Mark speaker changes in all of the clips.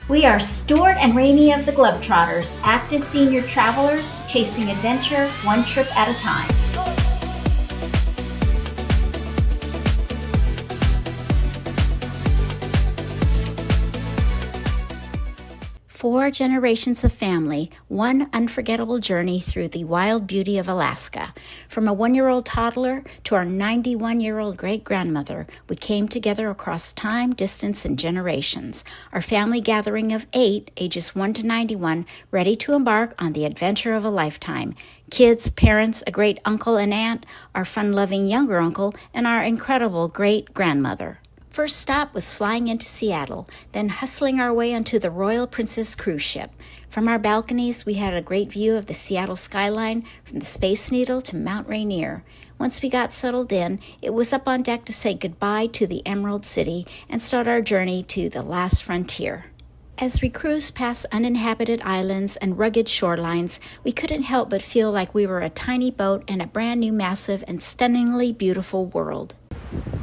Speaker 1: We are Stuart and Rainey of the GloveTrotters, active senior travelers chasing adventure one trip at a time. Four generations of family, one unforgettable journey through the wild beauty of Alaska. From a 1-year-old toddler to our 91-year-old great-grandmother, we came together across time, distance, and generations. Our family gathering of 8, ages 1 to 91, ready to embark on the adventure of a lifetime. Kids, parents, a great uncle and aunt, our fun-loving younger uncle, and our incredible great-grandmother. First stop was flying into Seattle, then hustling our way onto the Royal Princess cruise ship. From our balconies, we had a great view of the Seattle skyline from the Space Needle to Mount Rainier. Once we got settled in, it was up on deck to say goodbye to the Emerald City and start our journey to the last frontier. As we cruised past uninhabited islands and rugged shorelines, we couldn't help but feel like we were a tiny boat in a brand new, massive, and stunningly beautiful world.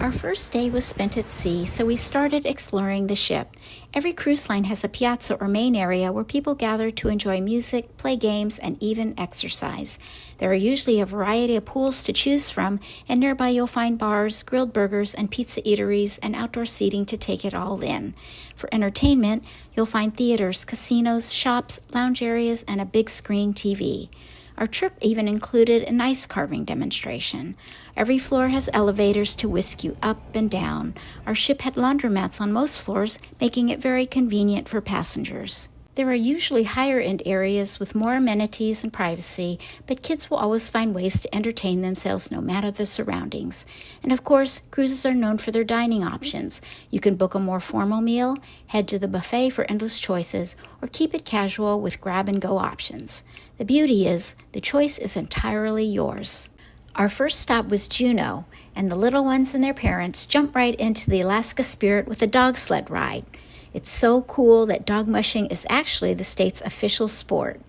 Speaker 1: Our first day was spent at sea, so we started exploring the ship. Every cruise line has a piazza or main area where people gather to enjoy music, play games, and even exercise. There are usually a variety of pools to choose from, and nearby you'll find bars, grilled burgers, and pizza eateries, and outdoor seating to take it all in. For entertainment, you'll find theaters, casinos, shops, lounge areas, and a big screen TV. Our trip even included an ice carving demonstration. Every floor has elevators to whisk you up and down. Our ship had laundromats on most floors, making it very convenient for passengers. There are usually higher-end areas with more amenities and privacy, but kids will always find ways to entertain themselves no matter the surroundings. And of course, cruises are known for their dining options. You can book a more formal meal, head to the buffet for endless choices, or keep it casual with grab-and-go options. The beauty is, the choice is entirely yours. Our first stop was Juneau, and the little ones and their parents jumped right into the Alaska spirit with a dog sled ride. It's so cool that dog mushing is actually the state's official sport.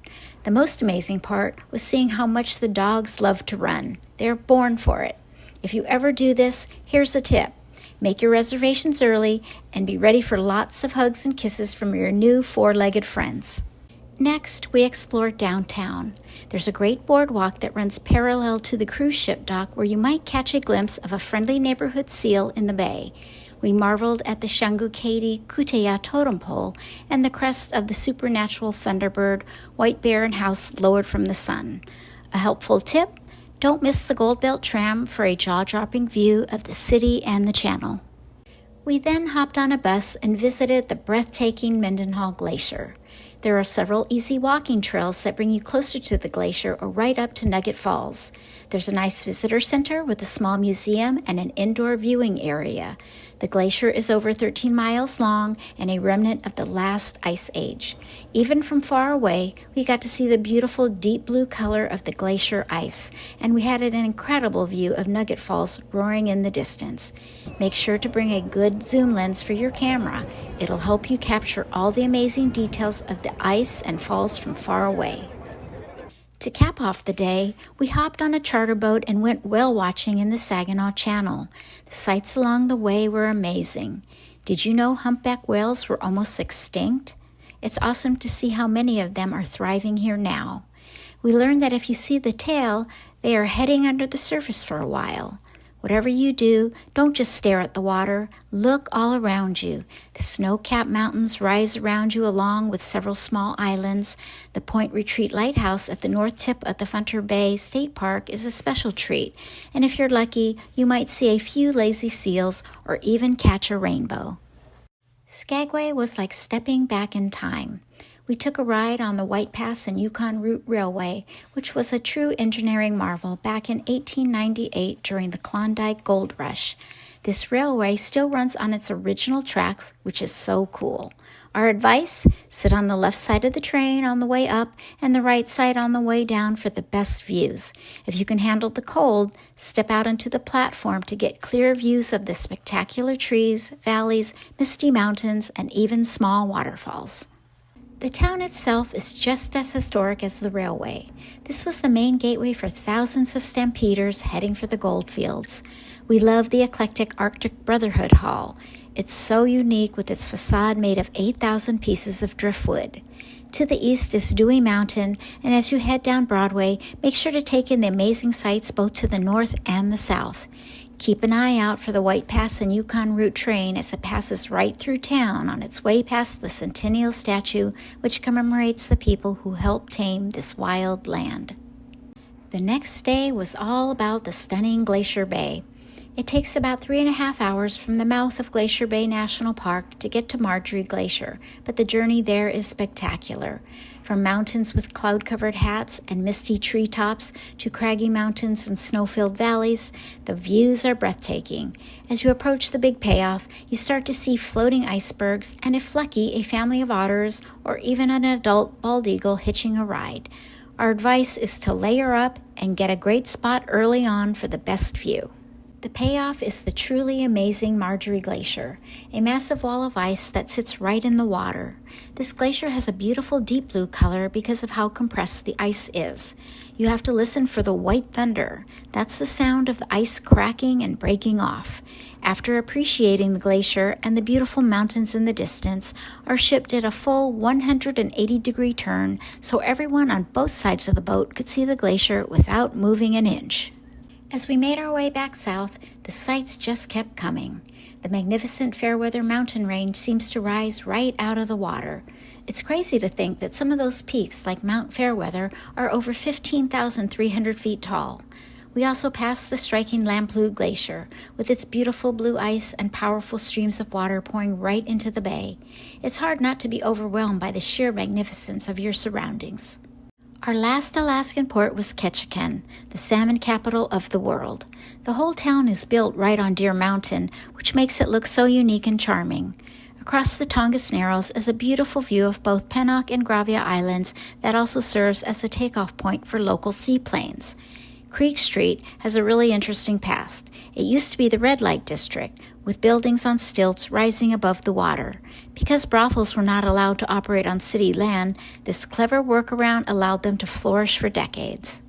Speaker 1: The most amazing part was seeing how much the dogs love to run. They're born for it. If you ever do this, here's a tip. Make your reservations early and be ready for lots of hugs and kisses from your new four-legged friends. Next, we explored downtown. There's a great boardwalk that runs parallel to the cruise ship dock where you might catch a glimpse of a friendly neighborhood seal in the bay. We marveled at the Shangukati Kuteya totem pole and the crest of the supernatural thunderbird, white bear, and house lowered from the sun. A helpful tip, don't miss the Gold Belt tram for a jaw-dropping view of the city and the channel. We then hopped on a bus and visited the breathtaking Mendenhall Glacier. There are several easy walking trails that bring you closer to the glacier or right up to Nugget Falls. There's a nice visitor center with a small museum and an indoor viewing area. The glacier is over 13 miles long and a remnant of the last ice age. Even from far away, we got to see the beautiful deep blue color of the glacier ice, and we had an incredible view of Nugget Falls roaring in the distance. Make sure to bring a good zoom lens for your camera. It'll help you capture all the amazing details of the ice and falls from far away. To cap off the day, we hopped on a charter boat and went whale watching in the Saginaw Channel. The sights along the way were amazing. Did you know humpback whales were almost extinct? It's awesome to see how many of them are thriving here now. We learned that if you see the tail, they are heading under the surface for a while. Whatever you do, don't just stare at the water. Look all around you. The snow-capped mountains rise around you along with several small islands. The Point Retreat Lighthouse at the north tip of the Hunter Bay State Park is a special treat. And if you're lucky, you might see a few lazy seals or even catch a rainbow. Skagway was like stepping back in time. We took a ride on the White Pass and Yukon Route Railway, which was a true engineering marvel back in 1898 during the Klondike Gold Rush. This railway still runs on its original tracks, which is so cool. Our advice? Sit on the left side of the train on the way up and the right side on the way down for the best views. If you can handle the cold, step out onto the platform to get clear views of the spectacular trees, valleys, misty mountains, and even small waterfalls. The town itself is just as historic as the railway. This was the main gateway for thousands of stampeders heading for the gold fields. We love the eclectic Arctic Brotherhood Hall. It's so unique with its facade made of 8,000 pieces of driftwood. To the east is Dewey Mountain, and as you head down Broadway, make sure to take in the amazing sights both to the north and the south. Keep an eye out for the White Pass and Yukon Route train as it passes right through town on its way past the Centennial Statue, which commemorates the people who helped tame this wild land. The next day was all about the stunning Glacier Bay. It takes about 3.5 hours from the mouth of Glacier Bay National Park to get to Margerie Glacier, but the journey there is spectacular. From mountains with cloud-covered hats and misty treetops to craggy mountains and snow-filled valleys, the views are breathtaking. As you approach the big payoff, you start to see floating icebergs and, if lucky, a family of otters or even an adult bald eagle hitching a ride. Our advice is to layer up and get a great spot early on for the best view. The payoff is the truly amazing Margerie Glacier, a massive wall of ice that sits right in the water. This glacier has a beautiful deep blue color because of how compressed the ice is. You have to listen for the white thunder. That's the sound of the ice cracking and breaking off. After appreciating the glacier and the beautiful mountains in the distance, our ship did a full 180-degree turn so everyone on both sides of the boat could see the glacier without moving an inch. As we made our way back south, the sights just kept coming. The magnificent Fairweather mountain range seems to rise right out of the water. It's crazy to think that some of those peaks, like Mount Fairweather, are over 15,300 feet tall. We also passed the striking Lamplugh Glacier, with its beautiful blue ice and powerful streams of water pouring right into the bay. It's hard not to be overwhelmed by the sheer magnificence of your surroundings. Our last Alaskan port was Ketchikan, the salmon capital of the world. The whole town is built right on Deer Mountain, which makes it look so unique and charming. Across the Tongass Narrows is a beautiful view of both Pennock and Gravia Islands that also serves as a takeoff point for local seaplanes. Creek Street has a really interesting past. It used to be the red light district, with buildings on stilts rising above the water. Because brothels were not allowed to operate on city land, this clever workaround allowed them to flourish for decades.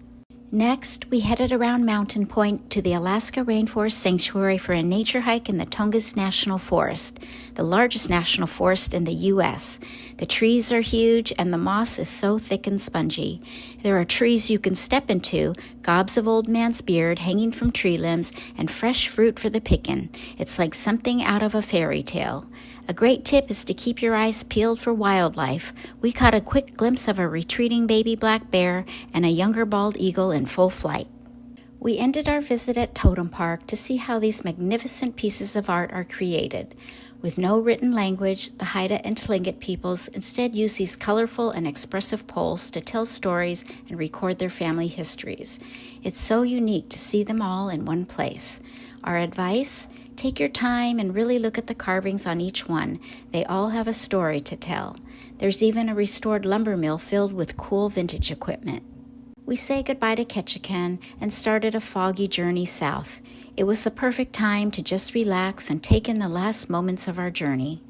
Speaker 1: Next, we headed around Mountain Point to the Alaska Rainforest Sanctuary for a nature hike in the Tongass National Forest, the largest national forest in the U.S. The trees are huge and the moss is so thick and spongy. There are trees you can step into, gobs of old man's beard hanging from tree limbs, and fresh fruit for the pickin'. It's like something out of a fairy tale. A great tip is to keep your eyes peeled for wildlife. We caught a quick glimpse of a retreating baby black bear and a younger bald eagle in full flight. We ended our visit at Totem Park to see how these magnificent pieces of art are created. With no written language, the Haida and Tlingit peoples instead use these colorful and expressive poles to tell stories and record their family histories. It's so unique to see them all in one place. Our advice? Take your time and really look at the carvings on each one. They all have a story to tell. There's even a restored lumber mill filled with cool vintage equipment. We say goodbye to Ketchikan and started a foggy journey south. It was the perfect time to just relax and take in the last moments of our journey.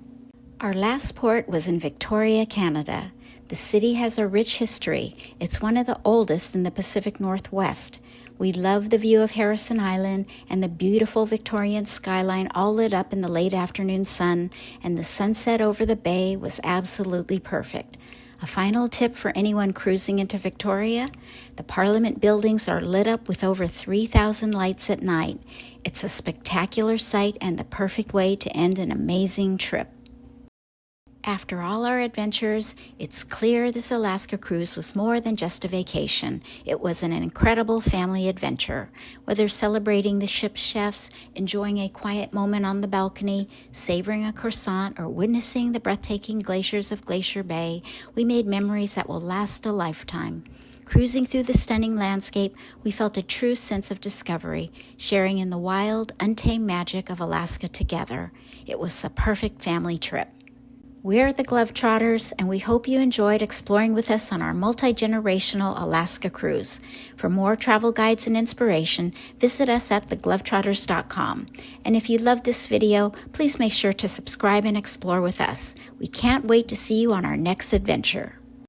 Speaker 1: Our last port was in Victoria, Canada. The city has a rich history. It's one of the oldest in the Pacific Northwest. We love the view of Harrison Island and the beautiful Victorian skyline all lit up in the late afternoon sun, and the sunset over the bay was absolutely perfect. A final tip for anyone cruising into Victoria: the Parliament buildings are lit up with over 3,000 lights at night. It's a spectacular sight and the perfect way to end an amazing trip. After all our adventures, it's clear this Alaska cruise was more than just a vacation. It was an incredible family adventure. Whether celebrating the ship's chefs, enjoying a quiet moment on the balcony, savoring a croissant, or witnessing the breathtaking glaciers of Glacier Bay, we made memories that will last a lifetime. Cruising through the stunning landscape, we felt a true sense of discovery, sharing in the wild, untamed magic of Alaska together. It was the perfect family trip. We're the GloveTrotters, and we hope you enjoyed exploring with us on our multi-generational Alaska cruise. For more travel guides and inspiration, visit us at theglovetrotters.com. And if you loved this video, please make sure to subscribe and explore with us. We can't wait to see you on our next adventure.